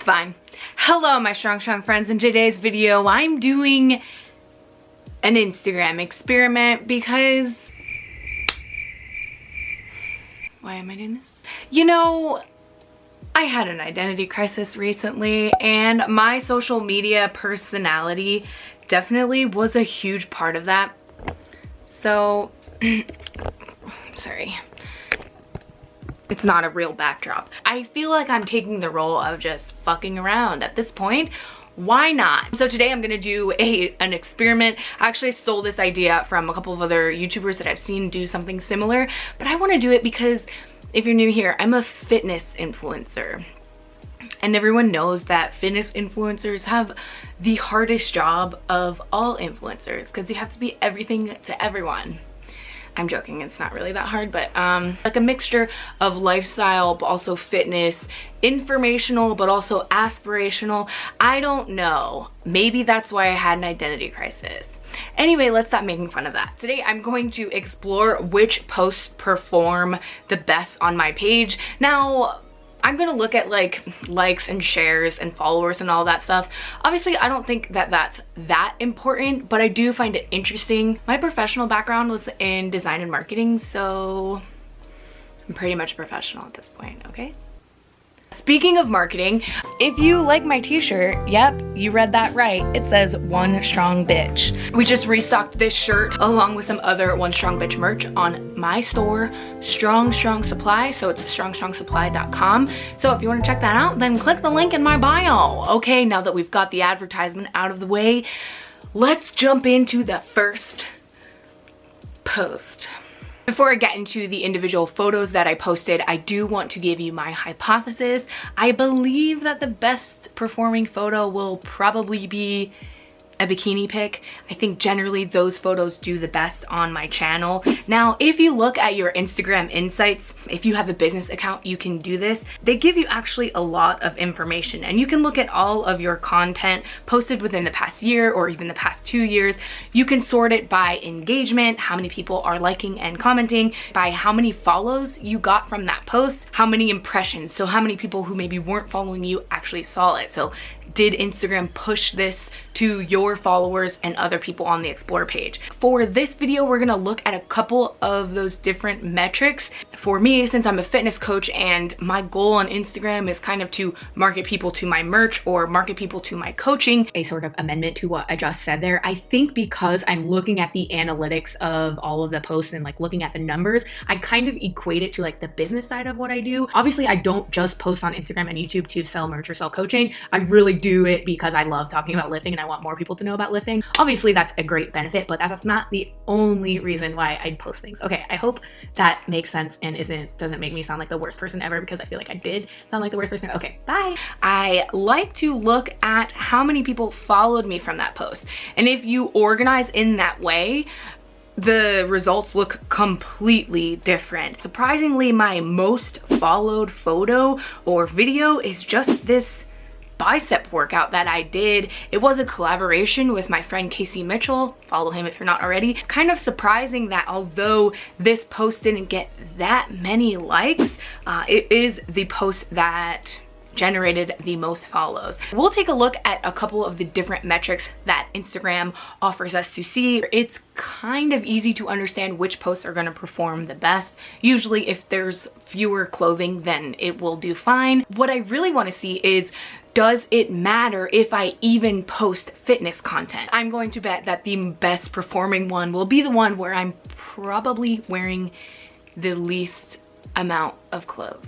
fine. Hello, my strong friends. In today's video, I'm doing an Instagram experiment because... Why am I doing this? You know, I had an identity crisis recently, and my social media personality definitely was a huge part of that. So, sorry. It's not a real backdrop. I feel like I'm taking the role of just fucking around at this point. Why not? So today I'm gonna do an experiment. I actually stole this idea from a couple of other YouTubers that I've seen do something similar, but I wanna do it because if you're new here, I'm a fitness influencer. And everyone knows that fitness influencers have the hardest job of all influencers because you have to be everything to everyone. I'm joking, it's not really that hard, but like a mixture of lifestyle, but also fitness, informational, but also aspirational. I don't know. Maybe that's why I had an identity crisis. Anyway, let's stop making fun of that. Today, I'm going to explore which posts perform the best on my page. Now, I'm gonna look at like likes and shares and followers and all that stuff. Obviously, I don't think that that's that important, but I do find it interesting. My professional background was in design and marketing, so I'm pretty much a professional at this point, okay? Speaking of marketing, if you like my t-shirt, yep, you read that right. It says One Strong Bitch. We just restocked this shirt along with some other One Strong Bitch merch on my store, Strong Supply. So it's strongsupply.com. So if you want to check that out, then click the link in my bio. Okay, now that we've got the advertisement out of the way, let's jump into the first post. Before I get into the individual photos that I posted, I do want to give you my hypothesis. I believe that the best performing photo will probably be a bikini pic. I think generally those photos do the best on my channel. Now, if you look at your Instagram insights, if you have a business account, you can do this. They give you actually a lot of information, and you can look at all of your content posted within the past year or even the past 2 years. You can sort it by engagement, how many people are liking and commenting, by how many follows you got from that post, how many impressions, so how many people who maybe weren't following you actually saw it. So did Instagram push this to your followers and other people on the Explore page? For this video, we're gonna look at a couple of those different metrics. For me, since I'm a fitness coach and my goal on Instagram is kind of to market people to my merch or market people to my coaching, a sort of amendment to what I just said there, I think because I'm looking at the analytics of all of the posts and like looking at the numbers, I kind of equate it to like the business side of what I do. Obviously, I don't just post on Instagram and YouTube to sell merch or sell coaching. I really do it because I love talking about lifting and I want more people to know about lifting. Obviously, that's a great benefit, but that's not the only reason why I post things. Okay, I hope that makes sense and doesn't make me sound like the worst person ever, because I feel like I did sound like the worst person. Okay, bye. I like to look at how many people followed me from that post. And if you organize in that way, the results look completely different. Surprisingly, my most followed photo or video is just this bicep workout that I did. It was a collaboration with my friend Casey Mitchell. Follow him if you're not already. It's kind of surprising that although this post didn't get that many likes, it is the post that generated the most follows. We'll take a look at a couple of the different metrics that Instagram offers us to see. It's kind of easy to understand which posts are going to perform the best. Usually if there's fewer clothing, then it will do fine. What I really want to see is, does it matter if I even post fitness content? I'm going to bet that the best performing one will be the one where I'm probably wearing the least amount of clothes.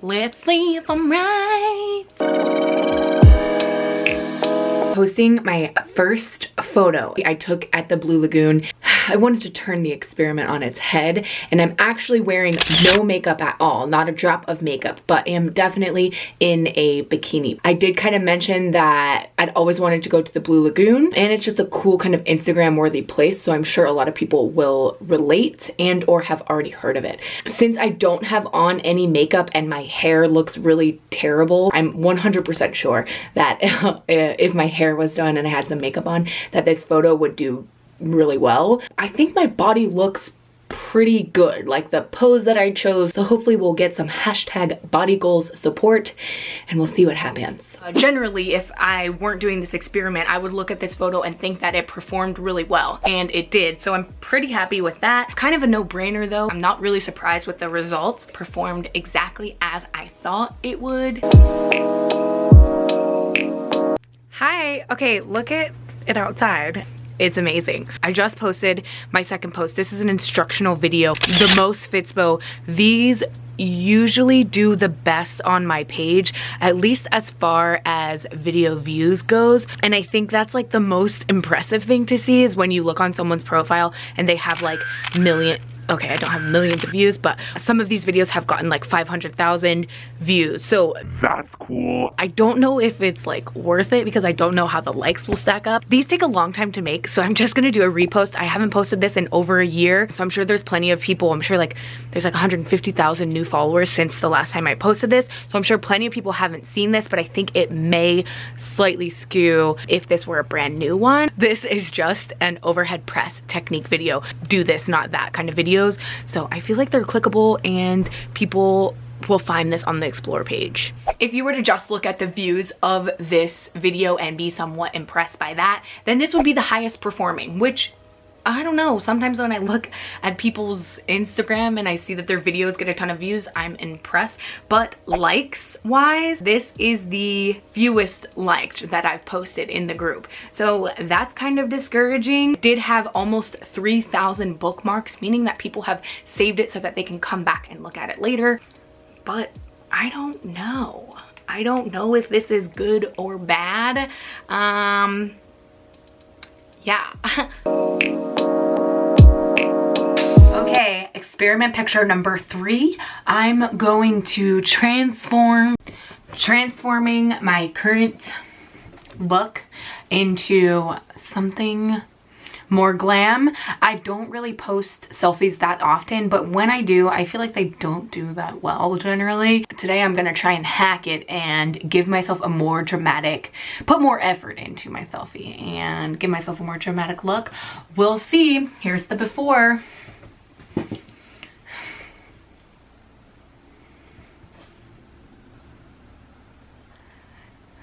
Let's see if I'm right. Posting my first photo I took at the Blue Lagoon. I wanted to turn the experiment on its head, and I'm actually wearing no makeup at all, not a drop of makeup, but am definitely in a bikini. I did kind of mention that I'd always wanted to go to the Blue Lagoon, and it's just a cool kind of Instagram worthy place, so I'm sure a lot of people will relate and or have already heard of it. Since I don't have on any makeup and my hair looks really terrible, I'm 100% sure that if my hair was done and I had some makeup on, that this photo would do really well. I think my body looks pretty good, like the pose that I chose. So hopefully we'll get some hashtag body goals support and we'll see what happens. Generally, if I weren't doing this experiment, I would look at this photo and think that it performed really well, and it did. So I'm pretty happy with that. It's kind of a no-brainer though. I'm not really surprised with the results. Performed exactly as I thought it would. Hi, okay, look at it outside. It's amazing. I just posted my second post. This is an instructional video. The most Fitspo. These usually do the best on my page, at least as far as video views goes. And I think that's like the most impressive thing to see is when you look on someone's profile and they have like okay, I don't have millions of views, but some of these videos have gotten like 500,000 views. So that's cool. I don't know if it's like worth it because I don't know how the likes will stack up. These take a long time to make, so I'm just gonna do a repost. I haven't posted this in over a year, so I'm sure there's plenty of people. I'm sure like there's like 150,000 new followers since the last time I posted this. So I'm sure plenty of people haven't seen this, but I think it may slightly skew if this were a brand new one. This is just an overhead press technique video. Do this, not that kind of videos. So I feel like they're clickable and people will find this on the explore page. If you were to just look at the views of this video and be somewhat impressed by that, then this would be the highest performing, which I don't know. Sometimes when I look at people's Instagram and I see that their videos get a ton of views, I'm impressed. But likes wise, this is the fewest liked that I've posted in the group. So that's kind of discouraging. Did have almost 3,000 bookmarks, meaning that people have saved it so that they can come back and look at it later. But I don't know. I don't know if this is good or bad. Yeah. Okay, experiment picture number 3. I'm going to transforming my current look into something more glam. I don't really post selfies that often, but when I do, I feel like they don't do that well generally. Today I'm gonna try and hack it and give myself a more dramatic, put more effort into my selfie and give myself a more dramatic look. We'll see. Here's the before.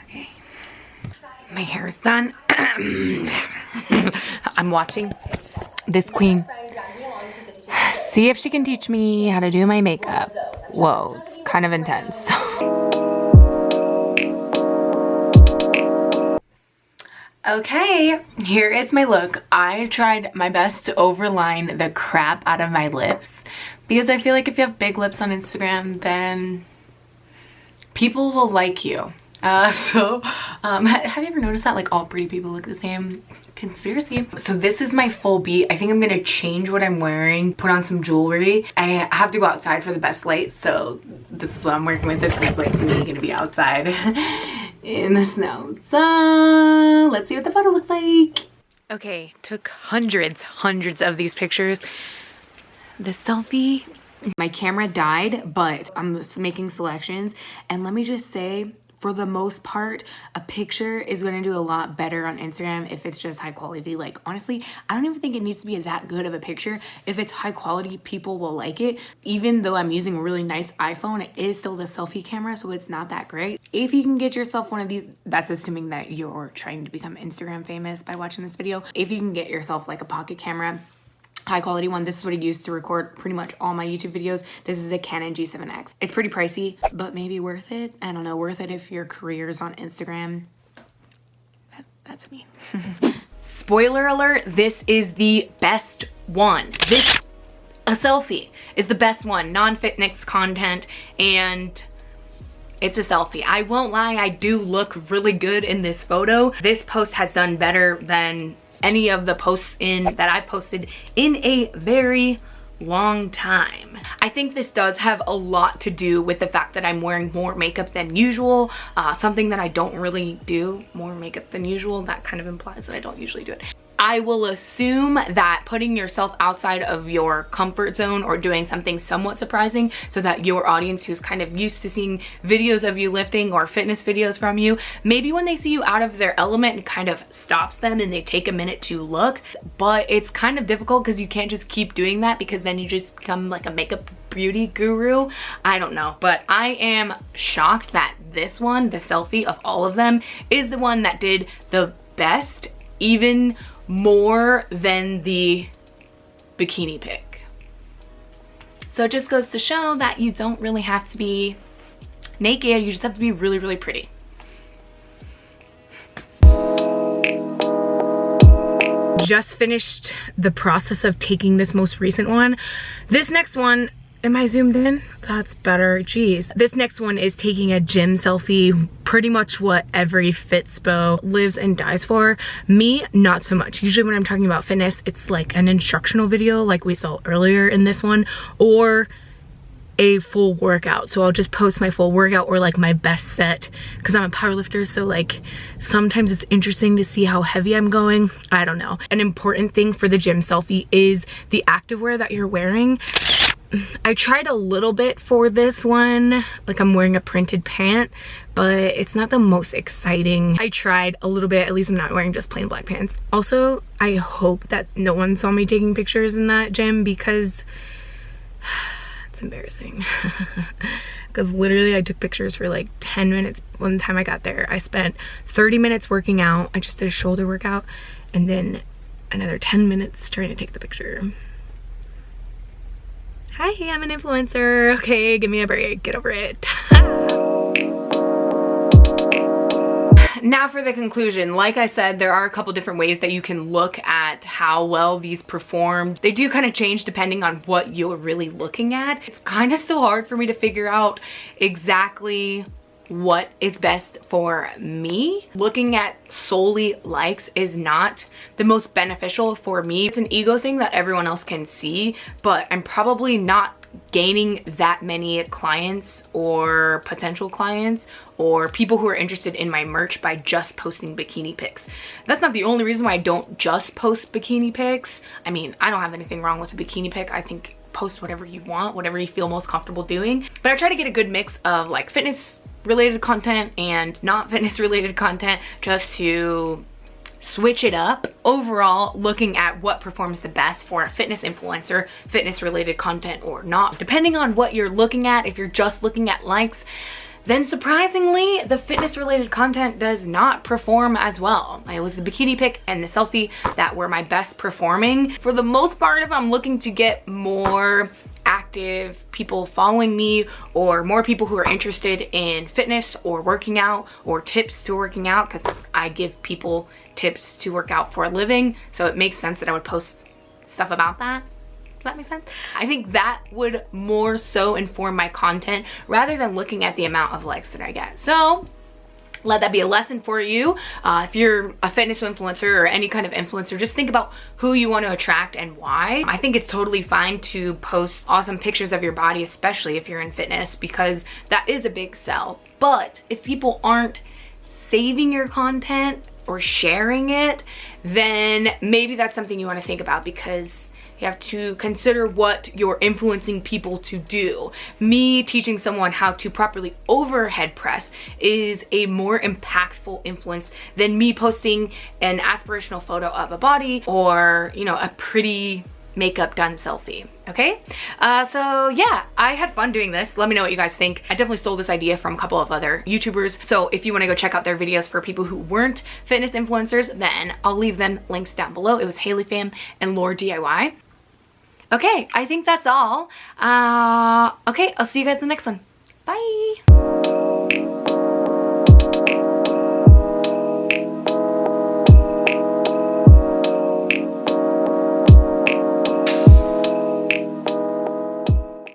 Okay, my hair is done. I'm watching this queen see if she can teach me how to do my makeup. Whoa, it's kind of intense. Okay, here is my look. I tried my best to overline the crap out of my lips because I feel like if you have big lips on Instagram, then people will like you. Have you ever noticed that like all pretty people look the same? Conspiracy. So this is my full beat. I think I'm gonna change what I'm wearing, put on some jewelry. I have to go outside for the best light, so this is what I'm working with. This is like me gonna be outside in the snow. So let's see what the photo looks like. Okay, took hundreds of these pictures. The selfie. My camera died, but I'm making selections, and let me just say, for the most part, a picture is going to do a lot better on Instagram if it's just high quality. Like, honestly, I don't even think it needs to be that good of a picture. If it's high quality, people will like it. Even though I'm using a really nice iPhone, it is still the selfie camera, so it's not that great. If you can get yourself one of these, that's assuming that you're trying to become Instagram famous by watching this video. If you can get yourself like a pocket camera, high quality one. This is what I use to record pretty much all my YouTube videos. This is a Canon G7X. It's pretty pricey, but maybe worth it. I don't know, worth it if your career's on Instagram. That's me. Spoiler alert, this is the best one. A selfie is the best one. Non-fitness content, and it's a selfie. I won't lie, I do look really good in this photo. This post has done better than any of the posts that I've posted in a very long time. I think this does have a lot to do with the fact that I'm wearing more makeup than usual, something that I don't really do, more makeup than usual. That kind of implies that I don't usually do it. I will assume that putting yourself outside of your comfort zone or doing something somewhat surprising so that your audience who's kind of used to seeing videos of you lifting or fitness videos from you, maybe when they see you out of their element, it kind of stops them and they take a minute to look. But it's kind of difficult because you can't just keep doing that, because then you just become like a makeup beauty guru. I don't know, but I am shocked that this one, the Selfie of all of them, is the one that did the best, even more than the bikini pic. So it just goes to show that you don't really have to be naked, you just have to be really, really pretty. Just finished the process of taking this most recent one. This next one, am I zoomed in? That's better, geez. This next one is taking a gym selfie, pretty much what every Fitspo lives and dies for. Me, not so much. Usually when I'm talking about fitness, it's like an instructional video like we saw earlier in this one, or a full workout. So I'll just post my full workout or like my best set, because I'm a powerlifter, so like sometimes it's interesting to see how heavy I'm going. I don't know. An important thing for the gym selfie is the activewear that you're wearing. I tried a little bit for this one, like I'm wearing a printed pant, but it's not the most exciting. I tried a little bit, at least I'm not wearing just plain black pants. Also, I hope that no one saw me taking pictures in that gym, because it's embarrassing. Because literally I took pictures for like 10 minutes one time I got there. I spent 30 minutes working out. I just did a shoulder workout and then another 10 minutes trying to take the picture. Hi, I'm an influencer. Okay, give me a break, get over it. Now for the conclusion. Like I said, there are a couple different ways that you can look at how well these performed. They do kind of change depending on what you're really looking at. It's kind of still hard for me to figure out exactly what is best for me. Looking at solely likes is not the most beneficial for me. It's an ego thing that everyone else can see, but I'm probably not gaining that many clients or potential clients or people who are interested in my merch by just posting bikini pics. That's not the only reason why I don't just post bikini pics. I mean, I don't have anything wrong with a bikini pic. I think post whatever you want, whatever you feel most comfortable doing. But I try to get a good mix of like fitness related content and not fitness related content, just to switch it up. Overall, looking at what performs the best for a fitness influencer, fitness related content or not, depending on what you're looking at. If you're just looking at likes, then surprisingly the fitness related content does not perform as well. It was the bikini pic and the selfie that were my best performing. For the most part, if I'm looking to get more active people following me or more people who are interested in fitness or working out or tips to working out, because I give people tips to work out for a living, so it makes sense that I would post stuff about that. Does that make sense? I think that would more so inform my content rather than looking at the amount of likes that I get. So let that be a lesson for you. If you're a fitness influencer or any kind of influencer, just think about who you want to attract and why. I think it's totally fine to post awesome pictures of your body, especially if you're in fitness, because that is a big sell. But if people aren't saving your content or sharing it, then maybe that's something you want to think about, because you have to consider what you're influencing people to do. Me teaching someone how to properly overhead press is a more impactful influence than me posting an aspirational photo of a body or, you know, a pretty makeup done selfie. Okay, so yeah, I had fun doing this. Let me know what you guys think. I definitely stole this idea from a couple of other YouTubers, so if you want to go check out their videos for people who weren't fitness influencers, then I'll leave them links down below. It was Haley Fam and Lore DIY. Okay, I think that's all. Okay, I'll see you guys in the next one.